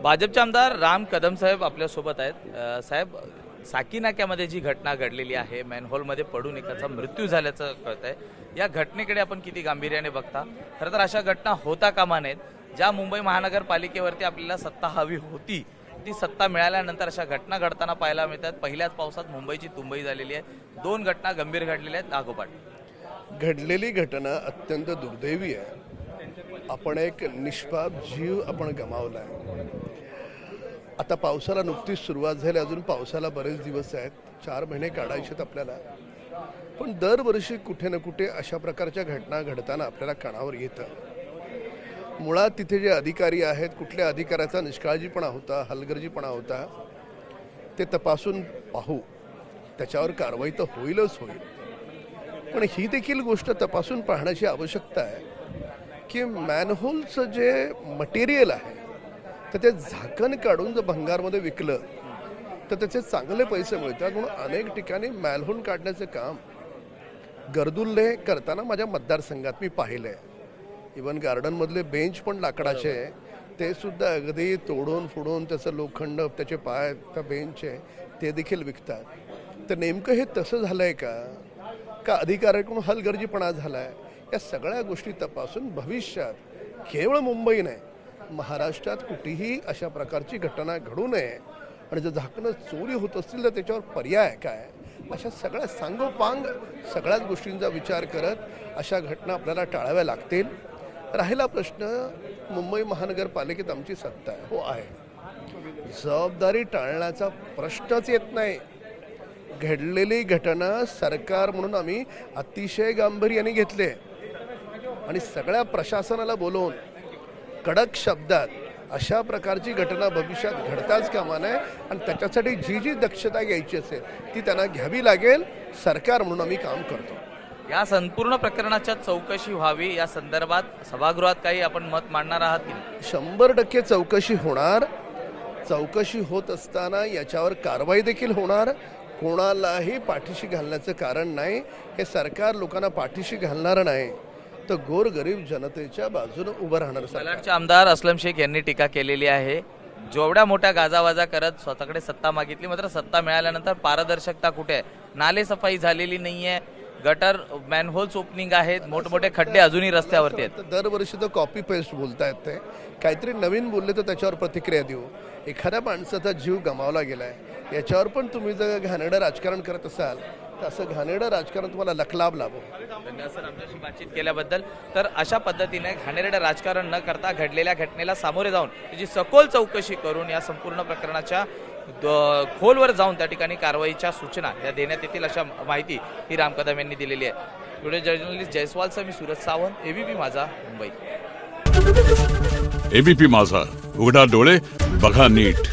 भाजपचे आमदार राम कदम साहेब आपल्यासोबत आहेत। साहेब, साकी नाक्यामध्ये जी घटना घडलेली आहे, मॅनहोलमध्ये पडून एकाचा मृत्यू झाल्याचं कळतंय। या घटनेकडे आपण किती गांभीर्याने बघता? खरं तर अशा घटना होता कामा नयेत। ज्या मुंबई महानगरपालिकेवरती आपल्याला सत्ता हवी होती, ती सत्ता मिळाल्यानंतर अशा घटना घडताना पाहायला मिळतात। पहिल्याच पावसात मुंबईची तुंबई झालेली आहे। दोन घटना गंभीर घडलेल्या आहेत लागोपाठ। घडलेली घटना अत्यंत दुर्दैवी आहे। आपण एक निष्पाप जीव आपण गमावला आहे। आता पावसाला नुकतीच सुरुवात झाली, अजून पावसाला बरेच दिवस आहेत, 4 महिने काढायचे आपल्याला। पण दरवर्षी कुठे ना कुठे अशा प्रकारच्या घटना घडताना आपल्याला कानावर येतं। मुळात तिथे जे अधिकारी आहेत, कुठल्या अधिकाऱ्याचा निष्काळजीपणा होता, हलगर्जीपणा होता, ते तपासून पाहू, त्याच्यावर कारवाई तर होईलच होईल। पण ही देखील गोष्ट तपासून पाहण्याची आवश्यकता आहे की मॅनहोलचं जे मटेरियल आहे तर ते झाकण काढून जर भंगारमध्ये विकलं तर त्याचे चांगले पैसे मिळतात। म्हणून अनेक ठिकाणी मॅनहोल काढण्याचं काम गर्दुल्ले करताना माझ्या मतदारसंघात मी पाहिलं आहे। इवन गार्डनमधले बेंच पण लाकडाचे आहे, ते सुद्धा अगदी तोडून फोडून त्याचं लोखंड, त्याचे पाय, त्या बेंचचे ते देखील विकतात। तर नेमकं हे तसं झालं आहे का अधिकाऱ्याकडून हलगर्जीपणा झाला आहे? या सगळ्या गोष्टी तपासून भविष्यात केवळ मुंबई नाही, महाराष्ट्रात कुठेही अशा प्रकारची घटना घडू नये। आणि जर झाकणं चोरी होत असतील तर त्याच्यावर पर्याय काय, अशा सगळ्या सांगोपांग सगळ्याच गोष्टींचा विचार करत अशा घटना आपल्याला टाळाव्या लागतील। राहिला प्रश्न, मुंबई महानगरपालिकेत आमची सत्ता आहे, हो आहे, जबाबदारी टाळण्याचा प्रश्नच येत नाही। घडलेली घटना सरकार म्हणून आम्ही अतिशय गांभीर्याने घेतले आणि सगळ्या प्रशासनाला बोलवून कडक शब्दात अशा प्रकारची घटना भविष्यात घडताच कामा नये आणि त्याच्यासाठी जी जी दक्षता घ्यायची असेल ती त्यांना घ्यावी लागेल। सरकार म्हणून आम्ही काम करतो। या संपूर्ण प्रकरणाच्या चौकशी व्हावी या संदर्भात सभागृहात काही आपण मत मांडणार आहात की? 100% चौकशी होणार। चौकशी होत असताना याच्यावर कारवाई देखील होणार। कोणालाही पाठीशी घालण्याचं कारण नाही। हे सरकार लोकांना पाठीशी घालणार नाही, तर गोरगरीब जनतेच्या बाजूने उभं राहणार। कराडचे आमदार अस्लम शेख यांनी टीका केलेली आहे। जेवढ्या मोठ्या गाजावाजा करत स्वतःकडे सत्ता मागितली, मात्र सत्ता मिळाल्यानंतर पारदर्शकता कुठे आहे? नाले सफाई झालेली नाहीये, गटर मॅनहोल्स ओपनिंग आहेत, मोठमोठे खड्डे अजूनही रस्त्यावरती आहेत। दरवर्षी तर कॉपी पेस्ट बोलतायत, ते काहीतरी नवीन बोलले तर त्याच्यावर प्रतिक्रिया देऊ। एखाद्या माणसाचा जीव गमावला गेलाय, याच्यावर पण तुम्ही जर घाणेरडं राजकारण करत असाल तर असं घाणेरडं राजकारण तुम्हाला लखलाभ लाभो। धन्यवाद सर आमच्याशी बातचीत केल्याबद्दल। तर अशा पद्धतीने घाणेरडं राजकारण न करता घडलेल्या घटनेला सामोरे जाऊन त्याची सखोल चौकशी करून या संपूर्ण प्रकरणाच्या खोलवर जाऊन त्या ठिकाणी कारवाईच्या सूचना या देण्यात येतील, अशा माहिती ही राम कदम यांनी दिलेली आहे। व्हिडिओ जर्नलिस्ट जयस्वालसह मी सूरज सावंत, एबीपी माझा, मुंबई। एबीपी माझा, उघडा डोळे बघा नीट।